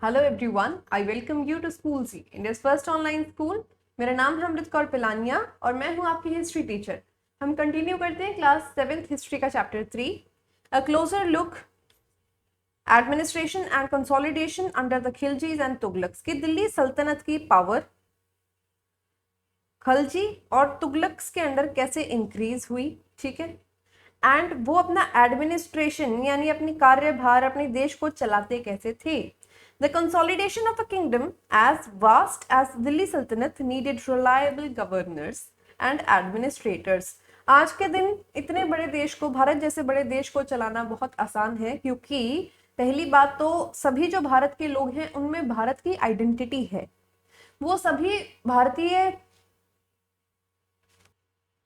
Hello everyone, I welcome you to school C, India's first online school. मेरा नाम है अमृत कौर पिलानिया और मैं हूं आपकी हिस्ट्री टीचर। हम कंटिन्यू करते हैं क्लास 7th हिस्ट्री का chapter 3, a closer look administration and consolidation under the Khiljis and Tughlaqs. की दिल्ली सल्तनत की पावर खलजी और तुगलक्स के अंडर कैसे इंक्रीज हुई, ठीक है, एंड वो अपना एडमिनिस्ट्रेशन यानी अपनी कार्यभार अपने देश को चलाते कैसे थे। The consolidation of a kingdom as vast as Delhi saltanat needed reliable governors and administrators. आज के दिन इतने बड़े देश को, भारत जैसे बड़े देश को चलाना बहुत आसान है, क्योंकि पहली बात तो सभी जो भारत के लोग हैं उनमें भारत की आइडेंटिटी है, वो सभी भारतीय,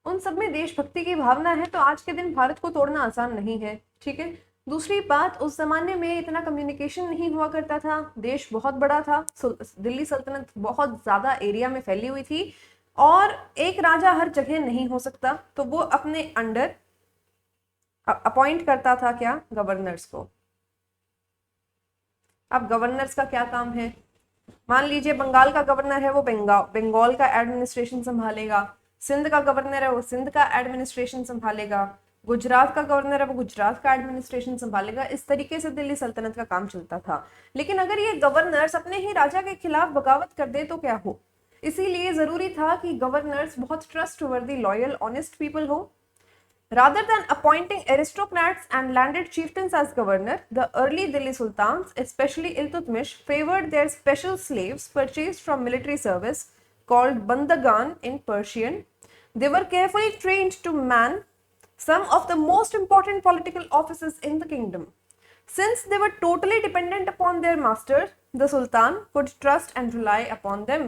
उन सब में देशभक्ति की भावना है। तो आज के दिन भारत को तोड़ना आसान नहीं है, ठीक है। दूसरी बात, उस जमाने में इतना कम्युनिकेशन नहीं हुआ करता था, देश बहुत बड़ा था, दिल्ली सल्तनत बहुत ज्यादा एरिया में फैली हुई थी और एक राजा हर जगह नहीं हो सकता, तो वो अपने अंडर अपॉइंट करता था क्या, गवर्नर्स को। अब गवर्नर्स का क्या काम है, मान लीजिए बंगाल का गवर्नर है, वो बंगाल का एडमिनिस्ट्रेशन संभालेगा, सिंध का गवर्नर है वो सिंध का एडमिनिस्ट्रेशन संभालेगा, गुजरात का गवर्नर है वो गुजरात का एडमिनिस्ट्रेशन संभालेगा। इस तरीके से दिल्ली सल्तनत का काम चलता था। लेकिन अगर ये गवर्नर्स अपने ही राजा के खिलाफ बगावत कर दे तो क्या हो, इसीलिए जरूरी था कि गवर्नर्स बहुत ट्रस्टवर्दी, लॉयल, ऑनेस्ट पीपल हो। Rather than appointing aristocrats and landed chieftains as governor, the early Delhi sultans, especially Iltutmish, favored their special slaves purchased from military service called bandagan in Persian. They were carefully trained to man some of the most important political offices in the kingdom. Since they were totally dependent upon their master, the sultan could trust and rely upon them.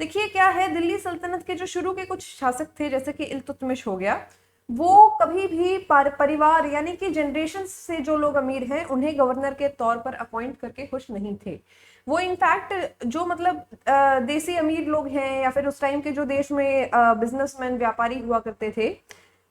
देखिए क्या है, दिल्ली सल्तनत के जो शुरू के कुछ शासक थे, जैसे कि इल्तुतमिश हो गया, वो कभी भी परिवार यानी कि जनरेशन से जो लोग अमीर हैं उन्हें गवर्नर के तौर पर अपॉइंट करके खुश नहीं थे। वो इनफैक्ट जो मतलब देसी अमीर लोग हैं या फिर उस टाइम के जो देश में बिजनेसमैन, व्यापारी हुआ करते थे,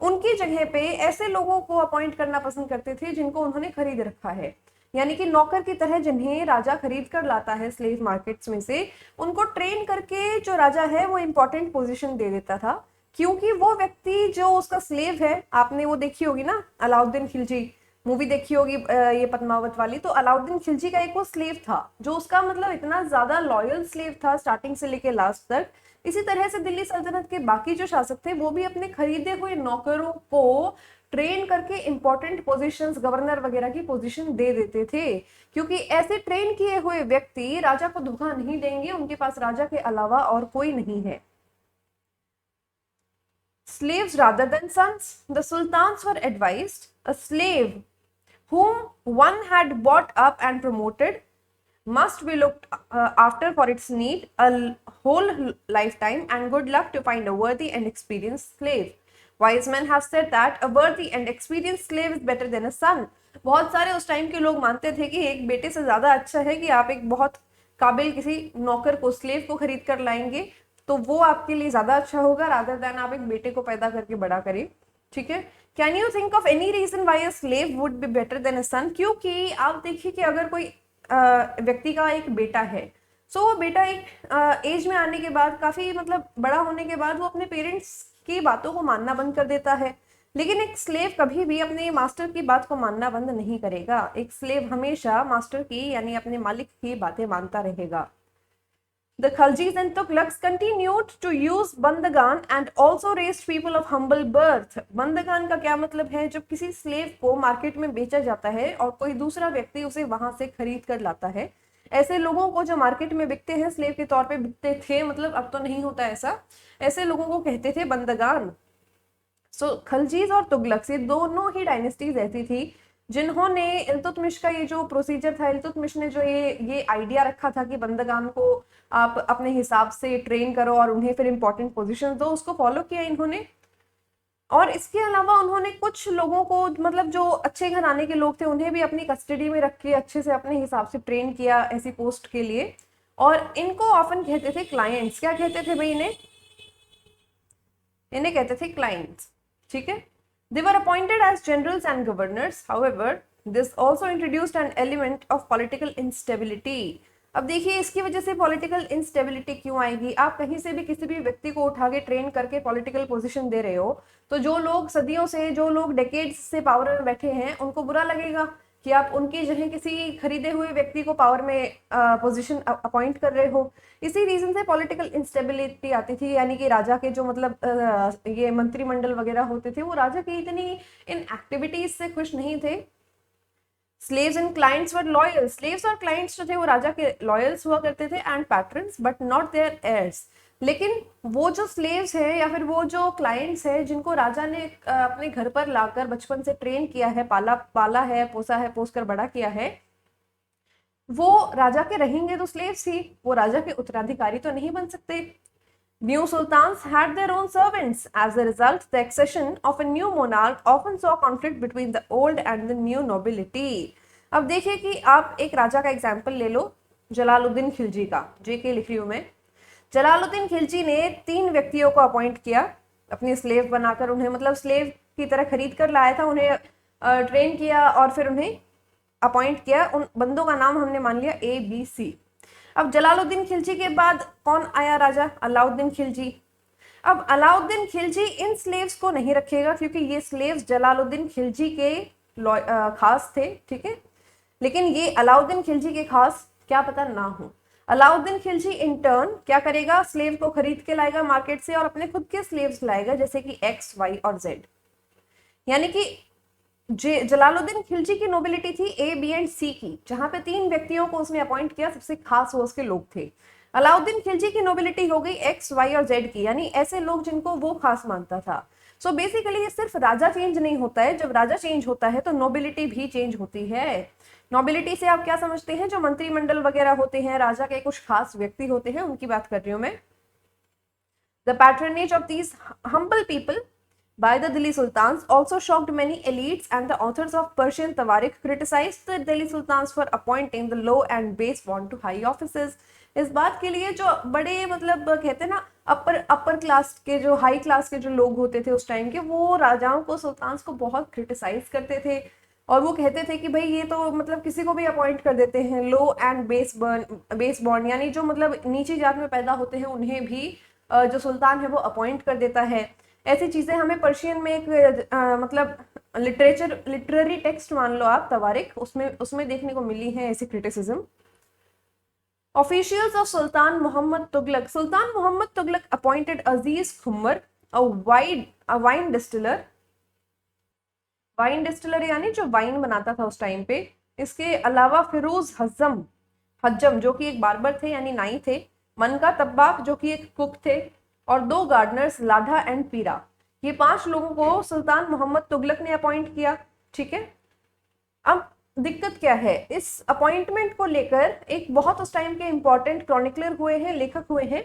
उनकी जगह पे ऐसे लोगों को अपॉइंट करना पसंद करते थे जिनको उन्होंने खरीद रखा है, यानी कि नौकर की तरह जिन्हें राजा खरीद कर लाता है स्लेव मार्केट्स में से, उनको ट्रेन करके जो राजा है वो इंपॉर्टेंट पोजीशन दे देता था। क्योंकि वो व्यक्ति जो उसका स्लेव है, आपने वो देखी होगी ना अलाउद्दीन खिलजी मूवी देखी होगी, ये पद्मावत वाली, तो अलाउद्दीन खिलजी का एक वो स्लेव था जो उसका मतलब इतना ज्यादा लॉयल स्लेव था स्टार्टिंग से लेके लास्ट तक। इसी तरह से दिल्ली सल्तनत के बाकी जो शासक थे वो भी अपने खरीदे हुए नौकरों को ट्रेन करके इंपॉर्टेंट पोजीशंस, गवर्नर वगैरह की पोजीशन दे देते थे, क्योंकि ऐसे ट्रेन किए हुए व्यक्ति राजा को धोखा नहीं देंगे, उनके पास राजा के अलावा और कोई नहीं है। Slaves rather than sons, the sultans were advised a slave whom one had bought up and promoted must be looked after for its need a whole lifetime, and good luck to find a worthy and experienced slave. Wise men have said that a worthy and experienced slave is better than a son. बहुत सारे उस time के लोग मानते थे कि एक बेटे से ज्यादा अच्छा है कि आप एक बहुत काबिल किसी नौकर को, स्लेव को खरीद कर लाएंगे, तो वो आपके लिए ज्यादा अच्छा होगा रादर देन आप एक बेटे को पैदा करके बड़ा करें, ठीक है। Can you think of any reason why a slave would be better than a son? क्योंकि आप देखिए कि अगर कोई व्यक्ति का एक बेटा है, सो वो बेटा एक एज में आने के बाद, काफी मतलब बड़ा होने के बाद, वो अपने पेरेंट्स की बातों को मानना बंद कर देता है। लेकिन एक स्लेव कभी भी अपने मास्टर की बात को मानना बंद नहीं करेगा। एक स्लेव हमेशा मास्टर की यानी अपने मालिक की बातें मानता रहेगा। The Khaljis and Tughlaqs continued to use Bandagan and also raised people of humble birth. Bandagan का क्या मतलब है? जब किसी स्लेव को मार्केट में बेचा जाता है और कोई दूसरा व्यक्ति उसे वहां से खरीद कर लाता है, ऐसे लोगों को जो मार्केट में बिकते हैं, स्लेव के तौर पे बिकते थे, मतलब अब तो नहीं होता ऐसा, ऐसे लोगों को कहते थे बंदगान। सो खलजीज और तुगलक्स, ये दोनों ही डायनेस्टीज ऐसी थी जिन्होंने इल्तुतमिश का ये जो प्रोसीजर था, इल्तुतमिश ने जो ये आइडिया रखा था कि बंदगान को आप अपने हिसाब से ट्रेन करो और उन्हें फिर इंपॉर्टेंट पोजीशन दो, उसको फॉलो किया इन्होंने। और इसके अलावा उन्होंने कुछ लोगों को, मतलब जो अच्छे घराने के लोग थे, उन्हें भी अपनी कस्टडी में रख के अच्छे से अपने हिसाब से ट्रेन किया ऐसी पोस्ट के लिए। और इनको ऑफन कहते थे क्लाइंट्स। क्या कहते थे भाई इन्हें? इन्हें कहते थे क्लाइंट्स, ठीक है। They were appointed as generals and governors. However, this also introduced an element of political instability. अब देखिए इसकी वजह से पॉलिटिकल इंस्टेबिलिटी क्यों आएगी। आप कहीं से भी किसी भी व्यक्ति को उठा के ट्रेन करके पॉलिटिकल पोजीशन दे रहे हो, तो जो लोग सदियों से, जो लोग डेकेड्स से पावर में बैठे हैं, उनको बुरा लगेगा कि आप उनकी जगह किसी खरीदे हुए व्यक्ति को पावर में पोजीशन अपॉइंट कर रहे हो। इसी रीजन से पॉलिटिकल इंस्टेबिलिटी आती थी, यानी कि राजा के जो मतलब ये मंत्रिमंडल वगैरह होते थे, वो राजा की इतनी इन एक्टिविटीज से खुश नहीं थे। Slaves and clients were loyal, slaves और क्लाइंट्स जो थे वो राजा के लॉयल्स हुआ करते थे, and patrons, but not their heirs। लेकिन वो जो स्लेव्स है या फिर वो जो क्लाइंट्स है जिनको राजा ने अपने घर पर लाकर बचपन से ट्रेन किया है, पाला है, पोस कर बड़ा किया है, वो राजा के रहेंगे तो स्लेव्स ही, वो राजा के उत्तराधिकारी तो नहीं बन सकते। New sultans had their own servants. As a result, the accession of a new monarch often saw conflict between the old and the new nobility. अब देखिए कि आप एक राजा का एग्जाम्पल ले लो, जलालुद्दीन खिलजी का, जेके लिख रही हूं मैं। जलालुद्दीन खिलजी ने 3 व्यक्तियों को अपॉइंट किया अपने स्लेव बनाकर, उन्हें मतलब स्लेव की तरह खरीद कर लाया था, उन्हें ट्रेन किया और फिर उन्हें अपॉइंट किया। उन बंदों का नाम हमने मान लिया ABC। अब जलालुद्दीन खिलजी के बाद कौन आया राजा? अलाउद्दीन खिलजी। अब अलाउद्दीन खिलजी इन स्लेव्स को नहीं रखेगा क्योंकि ये स्लेव्स जलालुद्दीन खिलजी के खास थे, ठीक है, लेकिन ये अलाउद्दीन खिलजी के खास क्या पता ना हो। अलाउद्दीन खिलजी इन टर्न क्या करेगा? स्लेव को खरीद के लाएगा मार्केट से और अपने खुद के स्लेव्स लाएगा, जैसे कि X, Y और Z। यानी कि जलालुद्दीन खिलजी की नोबिलिटी थी A, B एंड C की, जहां पे 3 व्यक्तियों को उसने अपॉइंट किया, सबसे खास वो उसके लोग थे। अलाउद्दीन खिलजी की नोबिलिटी हो गई X, Y और Z की, यानी ऐसे लोग जिनको वो खास मानता था। सो बेसिकली ये सिर्फ राजा चेंज नहीं होता है, जब राजा चेंज होता है तो नोबिलिटी भी चेंज होती है। नोबिलिटी से आप क्या समझते हैं? जो मंत्रिमंडल वगैरह होते हैं, राजा के कुछ खास व्यक्ति होते हैं, उनकी बात कर रही हूं मैं। The patronage of these humble people by the Delhi Sultans also shocked many elites, and the authors of Persian Tawarikh criticized the Delhi Sultans for appointing the low and base born to high offices। इस बात के लिए जो बड़े मतलब कहते हैं ना अपर क्लास के, जो हाई क्लास के जो लोग होते थे उस टाइम के, वो राजाओं को, सुल्तान्स को बहुत क्रिटिसाइज करते थे और वो कहते थे कि भाई ये तो मतलब किसी को भी अपॉइंट कर देते हैं, लो एंड बेस बॉर्न, यानी जो मतलब नीची जात में पैदा होते हैं उन्हें भी जो सुल्तान है वो अपॉइंट कर देता है। ऐसी चीजें हमें पर्शियन में एक मतलब लिटरेरी टेक्स्ट मान लो आप, तवारिख, उसमें देखने को मिली है ऐसी criticism. Officials of Sultan Muhammad Tughlaq, Sultan Muhammad Tughlaq appointed Aziz Khummar, a wine distiller, यानी जो वाइन बनाता था उस टाइम पे। इसके अलावा फिरोज हज्जम जो कि एक बार्बर थे यानी नाई थे, मनका तब्बाक जो कि एक कुक थे, और 2 गार्डनर्स लाढ़ा एंड पीरा। ये 5 लोगों को सुल्तान मोहम्मद तुगलक ने अपॉइंट किया, ठीक है। अब दिक्कत क्या है? इस अपॉइंटमेंट को लेकर एक बहुत उस टाइम के इंपॉर्टेंट क्रॉनिकलर हुए हैं, लेखक हुए हैं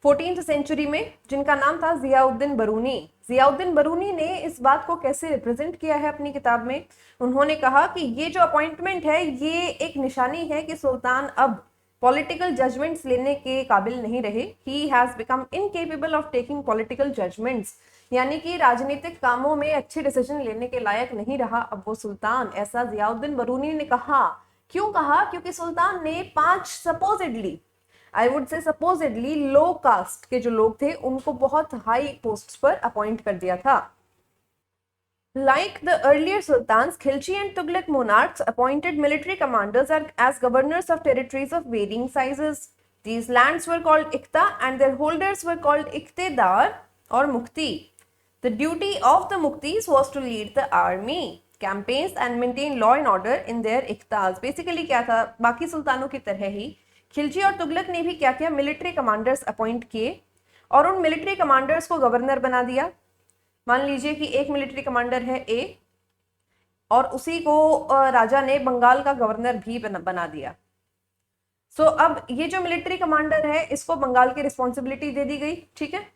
14th सेंचुरी में, जिनका नाम था जियाउद्दीन बरूनी। जियाउद्दीन बरूनी ने इस बात को कैसे रिप्रेजेंट किया है अपनी किताब में? उन्होंने कहा कि ये जो अपॉइंटमेंट है ये एक निशानी है कि सुल्तान अब पॉलिटिकल जजमेंट्स लेने के काबिल नहीं रहे। He has become incapable of taking political judgements, यानी कि राजनीतिक कामों में अच्छे डिसीजन लेने के लायक नहीं रहा अब वो सुल्तान, ऐसा जियाउद्दीन बरूनी ने कहा। क्यों कहा? क्योंकि सुल्तान ने 5 सपोजिडली लो कास्ट के जो लोग थे उनको बहुत हाई पोस्ट पर अपॉइंट कर दिया था। Like the earlier sultans, Khilji and Tughlaq monarchs appointed military commanders as governors of territories of varying sizes. These lands were called Iqta and their holders were called Iqtedar or Mukti. The duty of the Muktis was to lead the army, campaigns and maintain law and order in their Iqtas. Basically क्या था? बाकी सुल्तानों की तरह ही खिलजी और तुगलक ने भी क्या किया? मिलिट्री कमांडर्स अपॉइंट किए और उन मिलिट्री कमांडर्स को गवर्नर बना दिया। मान लीजिए कि एक मिलिट्री कमांडर है A और उसी को राजा ने बंगाल का गवर्नर भी बना दिया। सो अब ये जो मिलिट्री कमांडर है इसको बंगाल की रिस्पॉन्सिबिलिटी दे दी गई, ठीक है।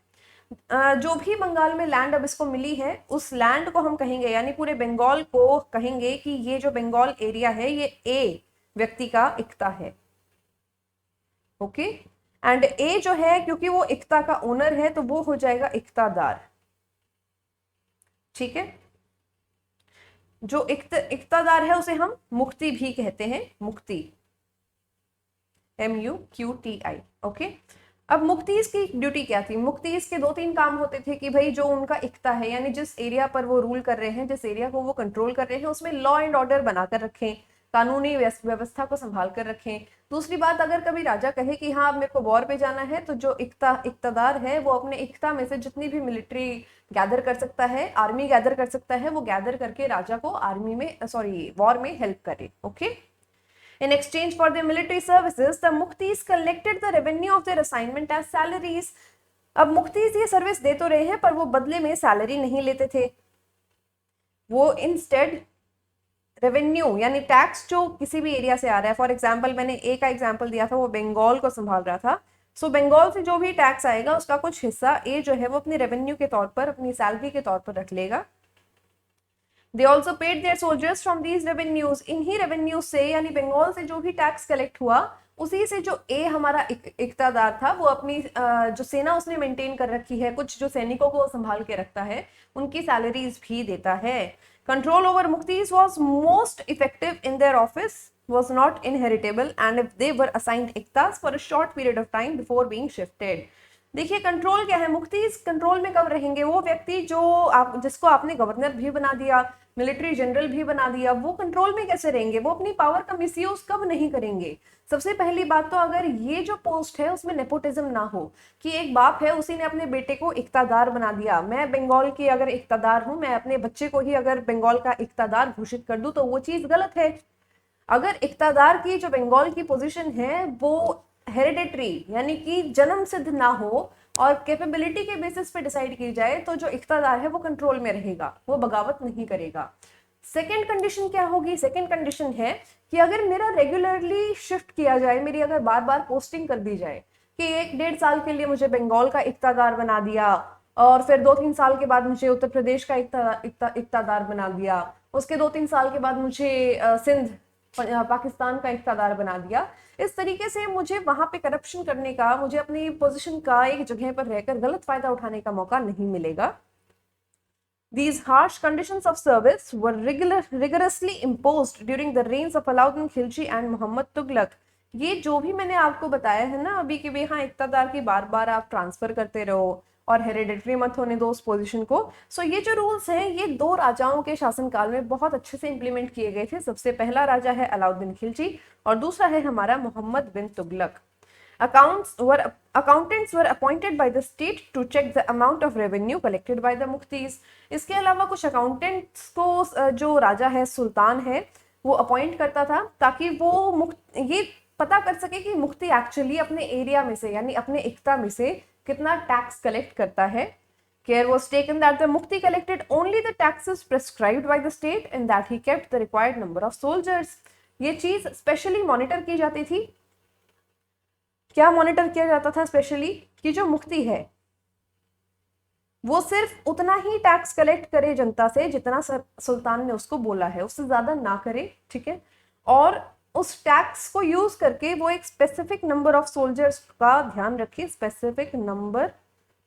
जो भी बंगाल में लैंड अब इसको मिली है उस लैंड को हम कहेंगे, यानी पूरे बंगाल को कहेंगे कि ये जो बंगाल एरिया है ये A व्यक्ति का इक्ता है, ओके। एंड A जो है क्योंकि वो इक्ता का ओनर है तो वो हो जाएगा इक्तादार, ठीक है। जो इक्तादार है उसे हम मुक्ति भी कहते हैं, मुक्ति। MUQTI, okay. अब मुफ्तीज की ड्यूटी क्या थी? मुफ्तीज के 2-3 काम होते थे कि भाई जो उनका इक्ता है, यानी जिस एरिया पर वो रूल कर रहे हैं, जिस एरिया को वो कंट्रोल कर रहे हैं, उसमें लॉ एंड ऑर्डर बनाकर रखें, कानूनी व्यवस्था को संभाल कर रखें। दूसरी बात, अगर कभी राजा कहे कि हाँ अब मेरे को वॉर पे जाना है, तो जो इक्तदार है वो अपने इक्ता में से जितनी भी मिलिट्री गैदर कर सकता है, आर्मी गैदर कर सकता है, वो गैदर करके राजा को आर्मी में वॉर में हेल्प करे, okay. In exchange for their military services, the Muktis collected the revenue of their assignment as salaries. अब मुख्तीज ये सर्विस दे तो रहे हैं पर वो बदले में सैलरी नहीं लेते थे, वो इंस्टेड रेवेन्यू यानी टैक्स जो किसी भी एरिया से आ रहा है, फॉर एग्जाम्पल मैंने ए का एग्जाम्पल दिया था, वो बंगाल को संभाल रहा था, सो बंगाल से जो भी टैक्स आएगा उसका कुछ हिस्सा ए जो है वो अपनी रेवेन्यू के तौर पर, अपनी सैलरी के तौर पर रख लेगा। They also paid their soldiers from these revenues. इन्हीं रेवेन्यू से, यानी बंगाल से जो भी टैक्स कलेक्ट हुआ उसी से जो ए हमारा इक्तादार था वो अपनी जो सेना उसने मेंटेन कर रखी है, कुछ जो सैनिकों को संभाल के रखता है, उनकी सैलरीज भी देता है। Control over muftis was most effective in their office, was not inheritable and if they were assigned iktas for a short period of time before being shifted. देखिए कंट्रोल क्या है, मुफ्तीज कंट्रोल में कब रहेंगे? वो व्यक्ति जो जिसको आपने गवर्नर भी बना दिया, मिलिट्री जनरल भी बना दिया, वो कंट्रोल में कैसे रहेंगे? वो अपनी पावर का मिसयूज कब नहीं करेंगे? सबसे पहली बात तो अगर ये जो पोस्ट है उसमें नेपोटिज्म ना हो, कि एक बाप है उसी ने अपने बेटे को इक्तादार बना दिया, मैं बंगाल की अगर इक्तादार हूं, मैं अपने बच्चे को ही अगर बंगाल का इक्तादार घोषित कर दूं तो वो चीज गलत है। अगर इक्तादार की जो बंगाल की पोजीशन है वो हेरिडेटरी यानी कि जन्म सिद्ध ना हो और कैपेबिलिटी के बेसिस पे डिसाइड की जाए, तो जो इक्तादार है वो कंट्रोल में रहेगा, वो बगावत नहीं करेगा। सेकेंड कंडीशन क्या होगी? सेकेंड कंडीशन है कि अगर मेरा रेगुलरली शिफ्ट किया जाए, मेरी अगर बार बार पोस्टिंग कर दी जाए कि 1-1.5 साल के लिए मुझे बंगाल का इक्तादार बना दिया और फिर 2-3 साल के बाद मुझे उत्तर प्रदेश का इक्तादार बना दिया, उसके 2-3 साल के बाद मुझे सिंध पाकिस्तान का इक्तादार बना दिया, इस तरीके से मुझे वहां पे करप्शन करने का, मुझे अपनी पोजीशन का एक जगह पर रहकर गलत फायदा उठाने का मौका नहीं मिलेगा। These harsh conditions of service were rigorously imposed during the reigns of Alauddin Khilji and Muhammad Tughlaq. ये जो भी मैंने आपको बताया है ना अभी कि हाँ इक्तादार की बार बार आप ट्रांसफर करते रहो और हेरिडेटरी मत होने दो उस पोजीशन को, सो ये जो रूल्स हैं ये 2 राजाओं के शासनकाल में बहुत अच्छे से इंप्लीमेंट किए गए थे। सबसे पहला राजा है अलाउद्दीन खिलजी और दूसरा है हमारा मोहम्मद बिन Tughlaq. Accountants were appointed by the state to check the amount of revenue collected by the मुफ्तीज। इसके अलावा कुछ अकाउंटेंट्स को जो राजा है, सुल्तान है, वो अपॉइंट करता था ताकि वो ये पता कर सके कि मुफ्ती एक्चुअली अपने एरिया में से यानी अपने इक्ता में से कितना टैक्स कलेक्ट करता है। Care was taken that the mufti collected only the taxes prescribed by the state and that he kept the required number of soldiers. ये चीज स्पेशली मॉनिटर की जाती थी। क्या मॉनिटर किया जाता था स्पेशली? कि जो मुफ्ती है वो सिर्फ उतना ही टैक्स कलेक्ट करे जनता से जितना सुल्तान ने उसको बोला है, उससे ज्यादा ना करे, ठीक है, और उस टैक्स को यूज करके वो एक स्पेसिफिक नंबर ऑफ सोल्जर्स का ध्यान रखे, स्पेसिफिक नंबर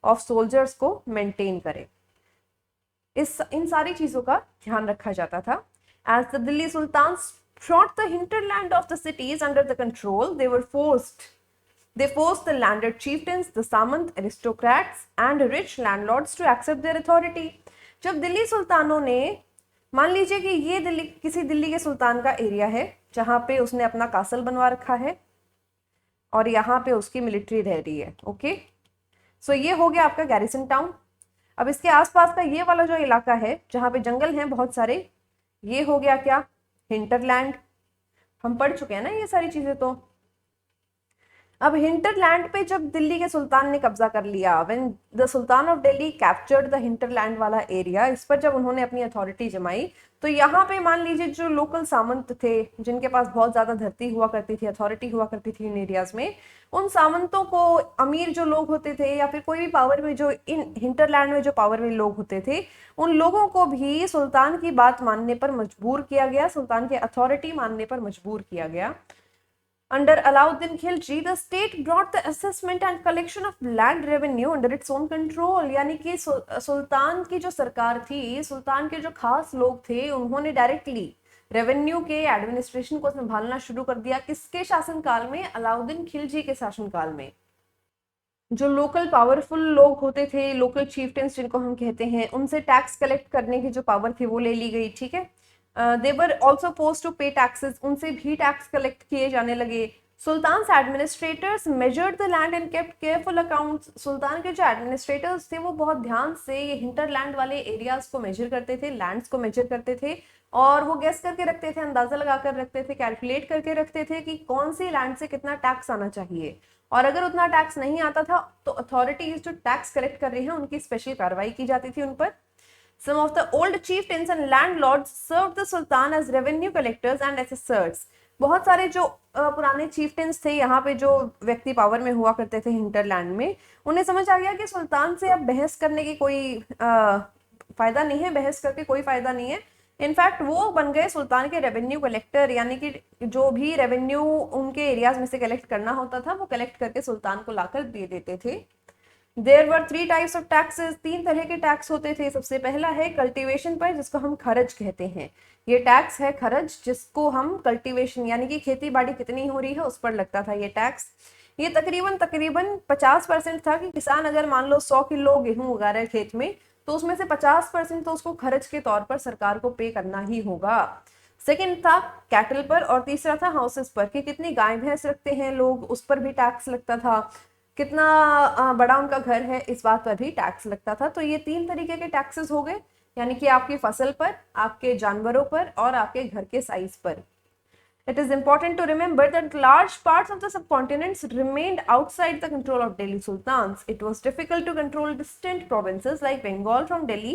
ऑफ सोल्जर्स को मेंटेन करे। इन सारी चीजों का ध्यान रखा जाता था। As the Delhi sultan brought the hinterland of the cities under the control, they forced the landed chieftains, the Samant aristocrats and rich landlords to accept their authority. जब दिल्ली सुल्तानों ने, मान लीजिए कि ये दिल्ली के सुल्तान का एरिया है जहां पे उसने अपना कासल बनवा रखा है और यहाँ पे उसकी मिलिट्री रह रही है, ओके। सो ये हो गया आपका गैरिसन टाउन। अब इसके आसपास का ये वाला जो इलाका है जहाँ पे जंगल हैं बहुत सारे, ये हो गया क्या? हिंटरलैंड। हम पढ़ चुके हैं ना ये सारी चीजें। तो अब हिंटरलैंड पे जब दिल्ली के सुल्तान ने कब्जा कर लिया, when the sultan of Delhi captured the hinterland वाला एरिया, इस पर जब उन्होंने अपनी अथॉरिटी जमाई, तो यहाँ पे मान लीजिए जो लोकल सामंत थे जिनके पास बहुत ज्यादा धरती हुआ करती थी, अथॉरिटी हुआ करती थी इन एरियाज में, उन सामंतों को, अमीर जो लोग होते थे या फिर कोई भी पावर में जो इन हिंटरलैंड में जो पावर में लोग होते थे, उन लोगों को भी सुल्तान की बात मानने पर मजबूर किया गया, सुल्तान की अथॉरिटी मानने पर मजबूर किया गया। Under Alauddin Khilji, the state brought the assessment and collection of land revenue under its own control. यानी कि सुल्तान की जो सरकार थी, सुल्तान के जो खास लोग थे, उन्होंने डायरेक्टली रेवेन्यू के एडमिनिस्ट्रेशन को संभालना शुरू कर दिया। किसके शासनकाल में? अलाउद्दीन खिलजी के शासनकाल में। जो लोकल पावरफुल लोग होते थे, लोकल चीफटेंस जिनको हम कहते हैं, उनसे टैक्स कलेक्ट करने की जो पावर थी वो ले ली गई, ठीक है। They were also forced to pay taxes, उनसे भी टैक्स कलेक्ट किए जाने लगे। Sultans administrators measured the land and kept careful accounts, सुल्तान के जो एडमिनिस्ट्रेटर्स थे वो बहुत ध्यान से ये हिंटरलैंड वाले एरियाज को मेजर करते थे, लैंड्स को मेजर करते थे, और वो गेस करके रखते थे, अंदाजा लगाकर रखते थे, कैलकुलेट करके रखते थे कि कौन सी लैंड से कितना टैक्स आना चाहिए, और अगर उतना टैक्स नहीं आता था तो अथॉरिटीज जो टैक्स कलेक्ट कर रही हैं उनकी स्पेशल कार्रवाई की जाती थी उन पर। Some of the old chieftains and landlords served the sultan as revenue collectors and assessors. बहुत सारे जो पुराने chieftains थे यहाँ पे, जो व्यक्ति पावर में हुआ करते थे हिंटरलैंड में, उन्हें समझ आ गया कि सुल्तान से अब बहस करने की कोई फायदा नहीं है, बहस करके कोई फायदा नहीं है। इनफैक्ट वो बन गए सुल्तान के रेवेन्यू कलेक्टर, यानी कि जो भी रेवेन्यू उनके एरियाज में से कलेक्ट करना होता था वो कलेक्ट करके सुल्तान को लाकर दे देते थे। There were 3 types of taxes, 3 तरह के टैक्स होते थे। सबसे पहला है कल्टीवेशन पर, जिसको हम खर्च कहते हैं। ये टैक्स है खर्च, जिसको हम कल्टीवेशन यानी कि खेती बाड़ी कितनी हो रही है उस पर लगता था ये टैक्स। ये तकरीबन 50% था कि किसान अगर मान लो 100 किलो गेहूं उगा रहे खेत में, तो उसमें से 50% तो उसको खर्च के तौर पर सरकार को पे करना ही होगा। सेकेंड था कैटल पर, और तीसरा था हाउसेस पर, कि कितनी गाय भैंस रखते हैं लोग, उस पर भी टैक्स लगता था। कितना बड़ा उनका घर है, इस बात पर भी टैक्स लगता था। तो ये 3 तरीके के टैक्सेस हो गए, यानी कि आपकी फसल पर, आपके जानवरों पर, और आपके घर के साइज पर। It is important to remember that large parts of the subcontinents remained outside the control of Delhi sultans. It was difficult to control distant provinces like Bengal from Delhi,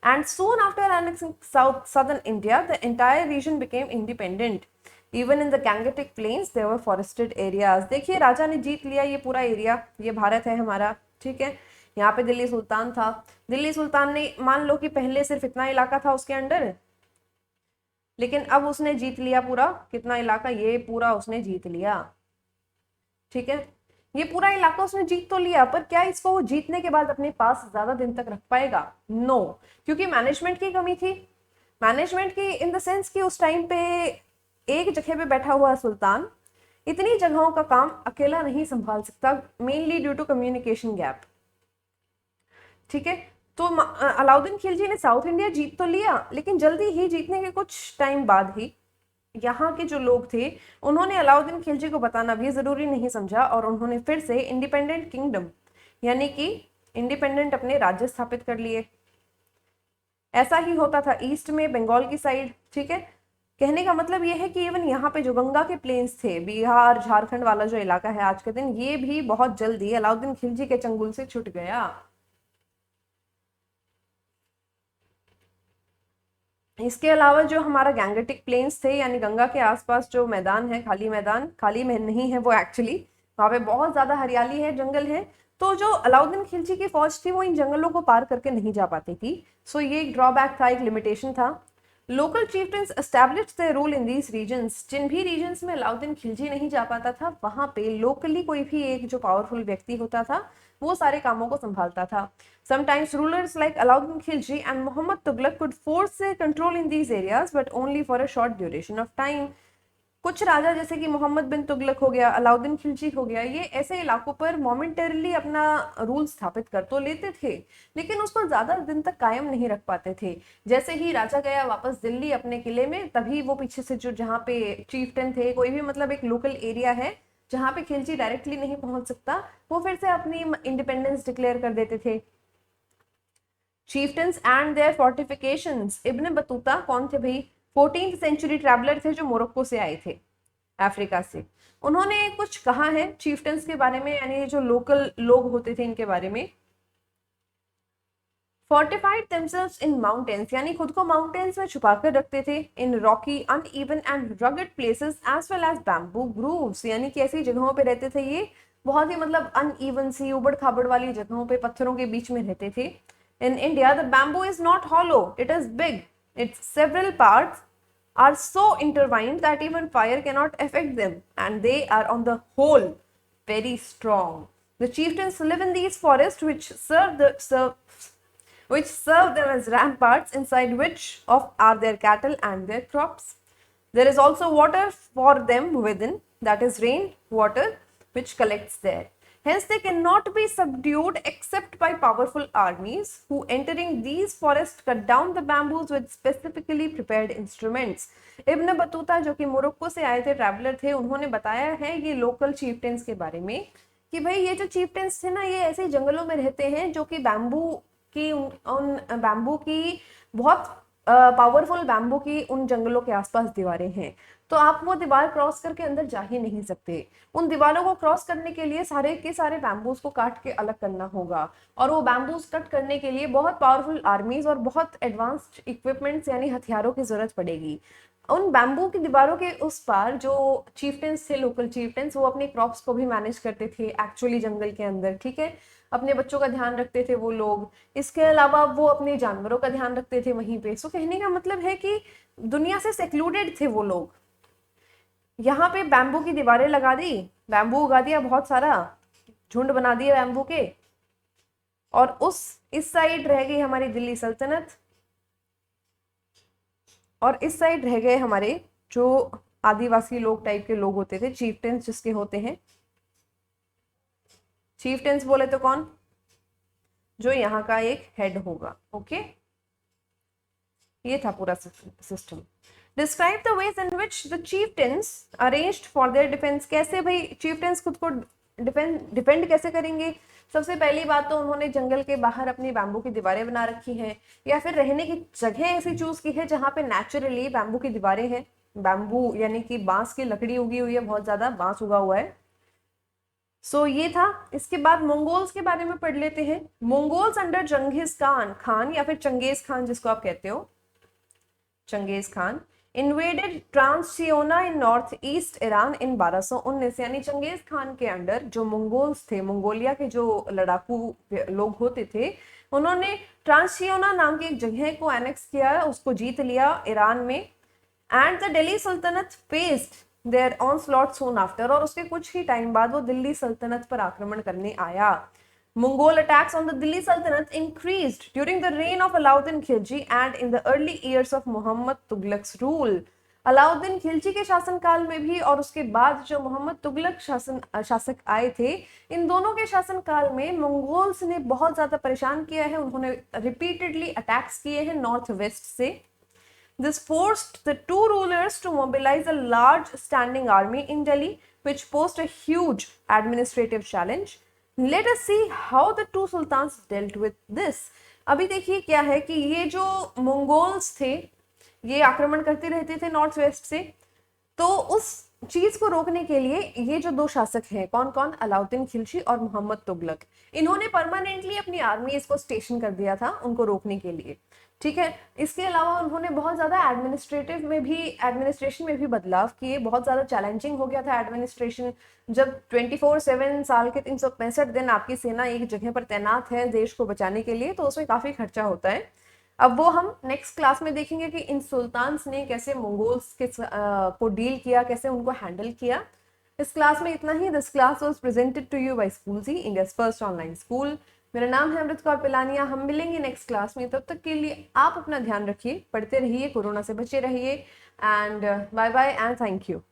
and soon after annexing southern India, the entire region became independent. Even in the Gangetic Plains, there were forested areas. देखिए राजा ने जीत लिया ये पूरा area, ये भारत है हमारा, ठीक है। यहाँ पे दिल्ली सुल्तान था। दिल्ली सुल्तान ने मान लो कि पहले सिर्फ इतना इलाका था उसके अंडर, लेकिन अब उसने जीत लिया पूरा, कितना इलाका, ये पूरा उसने जीत लिया, ठीक है। ये पूरा इलाका उसने जीत तो लिया, पर क्या इसको वो जीतने के बाद अपने पास ज्यादा दिन तक रख पाएगा? नो, क्योंकि मैनेजमेंट की कमी थी। मैनेजमेंट की इन द सेंस कि उस टाइम पे एक जगह पे बैठा हुआ सुल्तान इतनी जगहों का काम अकेला नहीं संभाल सकता, mainly due to communication gap, ठीक है। तो अलाउद्दीन खिलजी ने साउथ इंडिया जीत तो लिया, लेकिन जल्दी ही जीतने के कुछ टाइम बाद ही यहाँ के जो लोग थे उन्होंने अलाउद्दीन खिलजी को बताना भी जरूरी नहीं समझा, और उन्होंने फिर से इंडिपेंडेंट किंगडम यानी कि इंडिपेंडेंट अपने राज्य स्थापित कर लिए। ऐसा ही होता था ईस्ट में, बंगाल की साइड, ठीक है। कहने का मतलब ये है कि इवन यहाँ पे जो गंगा के प्लेन्स थे, बिहार झारखंड वाला जो इलाका है आज के दिन, ये भी बहुत जल्दी अलाउद्दीन खिलजी के चंगुल से छूट गया। इसके अलावा जो हमारा गैंगेटिक प्लेन्स थे, यानी गंगा के आसपास जो मैदान है, खाली मैदान, खाली में नहीं है वो एक्चुअली, वहाँ पे बहुत ज्यादा हरियाली है, जंगल है। तो जो अलाउद्दीन खिलजी की फौज थी वो इन जंगलों को पार करके नहीं जा पाती थी। सो ये एक ड्रॉबैक था, एक लिमिटेशन था। Local chieftains established their rule in these regions. जिन भी रीजन्स में अलाउद्दीन खिलजी नहीं जा पाता था, वहां पे लोकली कोई भी एक जो पावरफुल व्यक्ति होता था वो सारे कामों को संभालता था। Sometimes rulers like Alauddin Khilji and Muhammad Tughlaq could force their control in these areas, but only for a short duration of time. कुछ राजा जैसे कि मोहम्मद बिन तुगलक हो गया, अलाउद्दीन खिलजी हो गया, ये ऐसे इलाकों पर मोमेंटरली अपना रूल स्थापित कर तो लेते थे, लेकिन उसको ज्यादा दिन तक कायम नहीं रख पाते थे। जैसे ही राजा गया वापस दिल्ली अपने किले में, तभी वो पीछे से जो जहाँ पे चीफटन थे, कोई भी मतलब एक लोकल एरिया है जहाँ पे खिलजी डायरेक्टली नहीं पहुंच सकता, वो फिर से अपनी इंडिपेंडेंस डिक्लेयर कर देते थे। chieftains and their fortifications. Ibn Battuta कौन थे भाई? 14th सेंचुरी ट्रैवलर थे जो मोरक्को से आए थे, अफ्रीका से। उन्होंने कुछ कहा है chieftains के बारे में, यानी जो लोकल लोग होते थे इनके बारे में। fortified themselves in mountains, यानी खुद को माउंटेन्स में छुपा कर रखते थे। in rocky, uneven and rugged places as well as bamboo groves, यानी कि ऐसी जगहों पे रहते थे ये, बहुत ही मतलब अनइवन सी उबड़ खाबड़ वाली जगहों पे पत्थरों के बीच में रहते थे। In India, the bamboo is not hollow, it is big. Its several parts are so intertwined that even fire cannot affect them, and they are on the whole very strong. The chieftains live in these forests which serve them as ramparts, inside which are their cattle and their crops. There is also water for them within, that is rain water, which collects there. Hence they cannot be subdued except by powerful armies who entering these forests cut down the bamboos with specifically prepared instruments. Ibn Battuta जो कि Morocco से आए थे, traveller थे, उन्होंने बताया है ये लोकल चीफटेंस के बारे में कि भाई ये जो चीफटेंस थे ना, ये ऐसे जंगलों में रहते हैं जो कि बैम्बू की उन बैम्बू की बहुत पावरफुल बैम्बू की उन जंगलों के आसपास दीवारें हैं, तो आप वो दीवार क्रॉस करके अंदर जा ही नहीं सकते। उन दीवारों को क्रॉस करने के लिए सारे के सारे बैम्बूज को काट के अलग करना होगा, और वो बैम्बूज कट करने के लिए बहुत पावरफुल आर्मीज और बहुत एडवांस्ड इक्विपमेंट्स यानी हथियारों की जरूरत पड़ेगी। उन बैम्बू की दीवारों के उस पार जो चीफटेंस थे, लोकल चीफटेंस, वो अपने क्रॉप्स को भी मैनेज करते थे एक्चुअली जंगल के अंदर, ठीक है, अपने बच्चों का ध्यान रखते थे वो लोग, इसके अलावा वो अपने जानवरों का ध्यान रखते थे वहीं पे। सो कहने का मतलब है कि दुनिया से सेक्लूडेड थे वो लोग। यहाँ पे बैम्बू की दीवारें लगा दी, बैम्बू उगा दिया, बहुत सारा झुंड बना दिया बैम्बू के, और इस साइड रह गई हमारी दिल्ली सल्तनत, और इस साइड रह गए हमारे जो आदिवासी लोग टाइप के लोग होते थे, चीफटेंस जिसके होते हैं। चीफटेंस बोले तो कौन, जो यहाँ का एक हेड होगा। ओके, ये था पूरा system. Describe the ways in which the chieftains arranged for their defence. कैसे भाई चीफटेंस खुद को डिफेंड कैसे करेंगे? सबसे पहली बात तो उन्होंने जंगल के बाहर अपनी बैम्बू की दीवारें बना रखी हैं, या फिर रहने की जगह ऐसी चूज की है जहाँ पे नेचुरली बैम्बू की दीवारें हैं। बैम्बू यानी कि बांस की लकड़ी उगी हुई है, बहुत ज्यादा बांस उगा हुआ है। सो ये था। इसके बाद मंगोल्स के बारे में पढ़ लेते हैं। मंगोल्स अंडर चंगेज खान या फिर चंगेज खान जिसको आप कहते हो, चंगेज खान इन्वेडेड ट्रांससियोना इन नॉर्थ ईस्ट ईरान इन 1219। यानी चंगेज खान के अंडर जो मंगोल्स थे, मंगोलिया के जो लड़ाकू लोग होते थे, उन्होंने ट्रांससियोना नाम की एक जगह को एनेक्स किया, उसको जीत लिया ईरान में। And the Delhi sultanate faced their onslaught soon after. और उसके कुछ ही टाइम बाद वो दिल्ली सल्तनत पर आक्रमण करने आया। Mongol attacks on the Delhi Sultanate increased during the reign of Alauddin Khilji and in the early years of Muhammad Tughlaq's rule. Alauddin Khilji के शासनकाल में भी और उसके बाद जो मोहम्मद तुगलक शासक आए थे, इन दोनों के शासनकाल में मंगोल्स ने बहुत ज्यादा परेशान किया है। उन्होंने रिपीटेडली अटैक्स किए हैं नॉर्थ वेस्ट से। This forced the two rulers to mobilize a large standing army in Delhi, which posed a huge administrative challenge. Let us see how the two sultans dealt with this. अभी देखिए क्या है कि ये जो Mongols थे, ये आक्रमण करते रहते थे नॉर्थ वेस्ट से, तो उस चीज को रोकने के लिए ये जो दो शासक हैं, कौन कौन, अलाउद्दीन खिलजी और मोहम्मद तुगलक, इन्होंने परमानेंटली अपनी आर्मी इसको स्टेशन कर दिया था उनको रोकने के लिए, ठीक है। इसके अलावा उन्होंने बहुत ज्यादा एडमिनिस्ट्रेशन में भी बदलाव किए। बहुत ज्यादा चैलेंजिंग हो गया था एडमिनिस्ट्रेशन, जब 24/7 साल के 365 दिन आपकी सेना एक जगह पर तैनात है देश को बचाने के लिए, तो उसमें काफी खर्चा होता है। अब वो हम नेक्स्ट क्लास में देखेंगे कि इन सुल्तान्स ने कैसे मंगोल्स के को डील किया, कैसे उनको हैंडल किया। इस क्लास में इतना ही। This class was presented to you by Schoolji, India's first online school. मेरा नाम है अमृत कौर पिलानिया। हम मिलेंगे नेक्स्ट क्लास में, तब तक के लिए आप अपना ध्यान रखिए, पढ़ते रहिए, कोरोना से बचे रहिए, and bye bye and thank you.